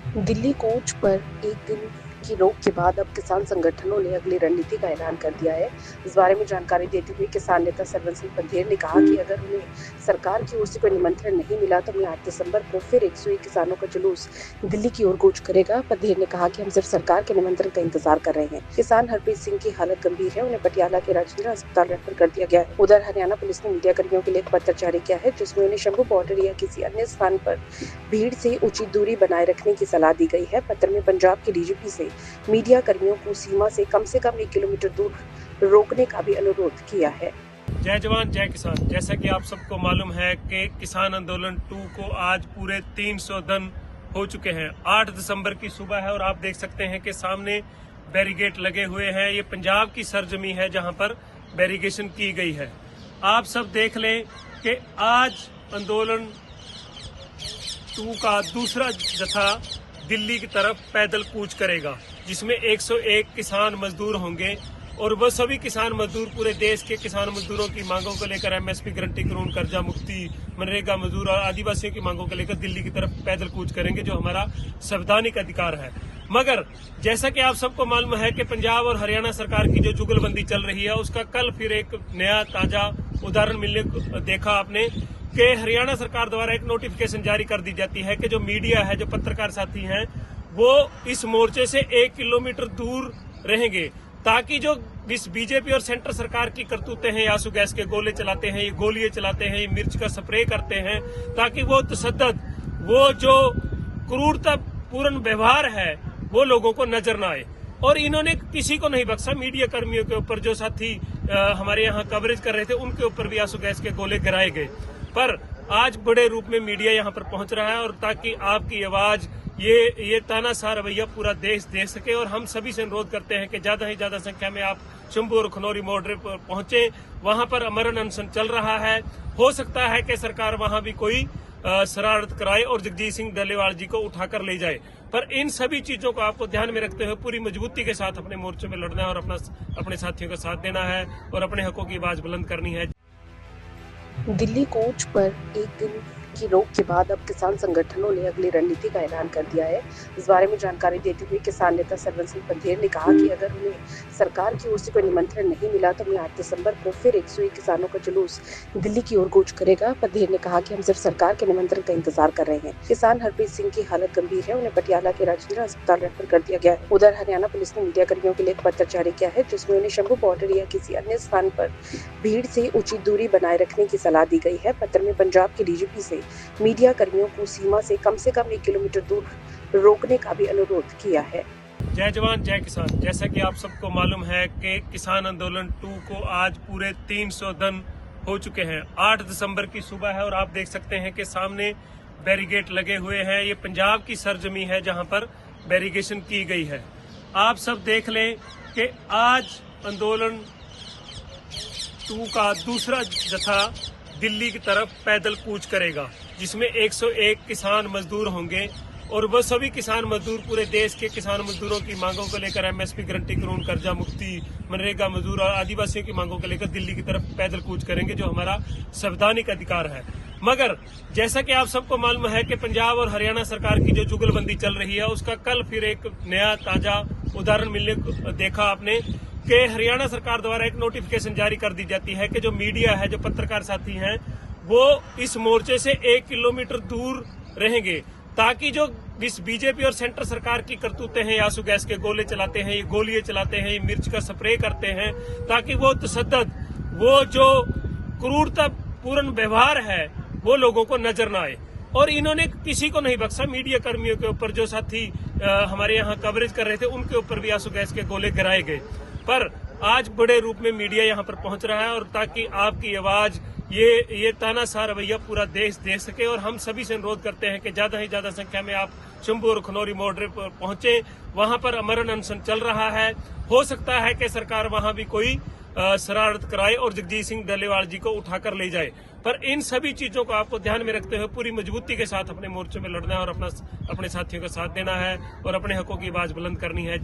Delhi coach पर एक दिन की रोक के बाद अब किसान संगठनों ने अगली रणनीति का ऐलान कर दिया है। इस बारे में जानकारी देते हुए किसान नेता सरवन सिंह पंधेर ने कहा कि अगर उन्हें सरकार की ओर से कोई निमंत्रण नहीं मिला तो 8 दिसंबर को फिर 101 किसानों का जुलूस दिल्ली की ओर कूच करेगा। पंधेर ने कहा कि हम सिर्फ सरकार के निमंत्रण का इंतजार कर रहे हैं। किसान हरप्रीत सिंह की हालत गंभीर है, उन्हें पटियाला के राजेंद्र अस्पताल रेफर कर दिया गया है। उधर हरियाणा पुलिस ने मीडिया कर्मियों के लिए एक पत्र जारी किया है, जिसमें उन्हें शंभू बॉर्डर या किसी अन्य स्थान पर भीड़ से उचित दूरी बनाए रखने की सलाह दी गई है। पत्र में पंजाब के डीजीपी से मीडिया कर्मियों को सीमा से कम 1 किलोमीटर दूर रोकने का भी अनुरोध किया है। जय जवान जय किसान। जैसा कि आप सबको मालूम है कि किसान आंदोलन 2 को आज पूरे 300 दिन हो चुके हैं। 8 दिसंबर की सुबह है और आप देख सकते हैं कि सामने बैरिकेड लगे हुए हैं। ये पंजाब की सरजमी है जहां पर बैरिकेशन की गई है। आप सब देख लें कि आज आंदोलन 2 का दूसरा जत्था दिल्ली की तरफ पैदल कूच करेगा, जिसमें 101 किसान मजदूर होंगे और वह सभी किसान मजदूर पूरे देश के किसान मजदूरों की मांगों को लेकर एमएसपी गारंटी कानून, कर्जा मुक्ति, मनरेगा मजदूर और आदिवासियों की मांगों को लेकर दिल्ली की तरफ पैदल कूच करेंगे, जो हमारा संवैधानिक अधिकार है। मगर जैसा कि आप सबको मालूम है कि पंजाब और हरियाणा सरकार की जो जुगलबंदी चल रही है, उसका कल फिर एक नया ताजा उदाहरण मिलने को देखा आपने कि हरियाणा सरकार द्वारा एक नोटिफिकेशन जारी कर दी जाती है कि जो मीडिया है, जो पत्रकार साथी हैं, वो इस मोर्चे से 1 किलोमीटर दूर रहेंगे, ताकि जो इस बीजेपी और सेंटर सरकार की करतूतें हैं, आंसू गैस के गोले चलाते हैं, ये गोलियां चलाते हैं, ये मिर्च का स्प्रे करते हैं, ताकि वो तशद्दुद, वो जो क्रूरतापूर्ण व्यवहार है, वो लोगों को नजर न आए। और इन्होंने किसी को नहीं बख्शा। मीडिया कर्मियों के ऊपर, जो साथी हमारे यहाँ कवरेज कर रहे थे, उनके ऊपर भी आंसू गैस के गोले गिराए गए। पर आज बड़े रूप में मीडिया यहाँ पर पहुंच रहा है और ताकि आपकी आवाज ये तानाशाह रवैया पूरा देश दे सके। और हम सभी से अनुरोध करते हैं कि ज्यादा से ज्यादा संख्या में आप शंभू और खनौरी बॉर्डर पर पहुंचे। वहां पर अमरण अनशन चल रहा है। हो सकता है कि सरकार वहां भी कोई शरारत कराए और जगजीत सिंह डल्लेवाल जी को उठाकर ले जाए। पर इन सभी चीजों को आपको ध्यान में रखते हुए पूरी मजबूती के साथ अपने मोर्चे में लड़ना है और अपने साथियों का साथ देना है और अपने हकों की आवाज बुलंद करनी है। दिल्ली कोच पर एक दिन की रोक के बाद अब किसान संगठनों ने अगली रणनीति का ऐलान कर दिया है। इस बारे में जानकारी देते हुए किसान नेता सरवन सिंह पंधेर ने कहा कि अगर उन्हें सरकार की ओर से कोई निमंत्रण नहीं मिला तो 8 दिसंबर को फिर 101 किसानों का जुलूस दिल्ली की ओर कूच करेगा। पंधेर ने कहा कि हम सिर्फ सरकार के निमंत्रण का इंतजार कर रहे हैं। किसान हरप्रीत सिंह की हालत गंभीर है, उन्हें पटियाला के राजेंद्र अस्पताल रेफर कर दिया गया है। उधर हरियाणा पुलिस ने मीडिया कर्मियों के लिए एक पत्र जारी किया है, जिसमें उन्हें शंभू बॉर्डर या किसी अन्य स्थान पर भीड़ से उचित दूरी बनाए रखने की सलाह दी गई है। पत्र में पंजाब के डीजीपी से मीडिया कर्मियों को सीमा से कम 1 किलोमीटर दूर रोकने का भी अनुरोध किया है। जय जवान जय किसान। जैसा कि आप सबको मालूम है कि किसान आंदोलन 2 को आज पूरे 300 दिन हो चुके हैं। 8 दिसंबर की सुबह है और आप देख सकते हैं कि सामने बैरिकेड लगे हुए हैं। ये पंजाब की सरजमी है जहां पर बैरिकेशन की गई है। आप सब देख लें कि आज आंदोलन 2 का दूसरा जत्था दिल्ली की तरफ पैदल कूच करेगा, जिसमें 101 किसान मजदूर होंगे और वह सभी किसान मजदूर पूरे देश के किसान मजदूरों की मांगों को लेकर एमएसपी गारंटी कानून, कर्जा मुक्ति, मनरेगा मजदूर और आदिवासियों की मांगों को लेकर दिल्ली की तरफ पैदल कूच करेंगे, जो हमारा संवैधानिक अधिकार है। मगर जैसा कि आप सबको मालूम है कि पंजाब और हरियाणा सरकार की जो जुगलबंदी चल रही है, उसका कल फिर एक नया ताजा उदाहरण मिलने को देखा आपने कि हरियाणा सरकार द्वारा एक नोटिफिकेशन जारी कर दी जाती है कि जो मीडिया है, जो पत्रकार साथी हैं, वो इस मोर्चे से 1 किलोमीटर दूर रहेंगे, ताकि जो इस बीजेपी और सेंटर सरकार की करतूतें हैं, आंसू गैस के गोले चलाते हैं, ये गोलियां चलाते हैं, ये मिर्च का स्प्रे करते हैं, ताकि वो तशद्दुद, वो जो क्रूरतापूर्ण व्यवहार है, वो लोगों को नजर न आए। और इन्होंने किसी को नहीं बख्शा। मीडिया कर्मियों के ऊपर, जो साथी हमारे यहाँ कवरेज कर रहे थे, उनके ऊपर भी आंसू गैस के गोले गिराए गए। पर आज बड़े रूप में मीडिया यहाँ पर पहुंच रहा है और ताकि आपकी आवाज ये तानाशाह रवैया पूरा देश दे सके। और हम सभी से अनुरोध करते हैं कि ज्यादा से ज्यादा संख्या में आप शंभू और खनौरी बॉर्डर पर पहुंचे। वहां पर अमरण अनशन चल रहा है। हो सकता है कि सरकार वहां भी कोई शरारत कराए और जगजीत सिंह डल्लेवाल जी को उठाकर ले जाए। पर इन सभी चीजों को आपको ध्यान में रखते हुए पूरी मजबूती के साथ अपने मोर्चे में लड़ना है और अपने साथियों का साथ देना है और अपने हकों की आवाज बुलंद करनी है।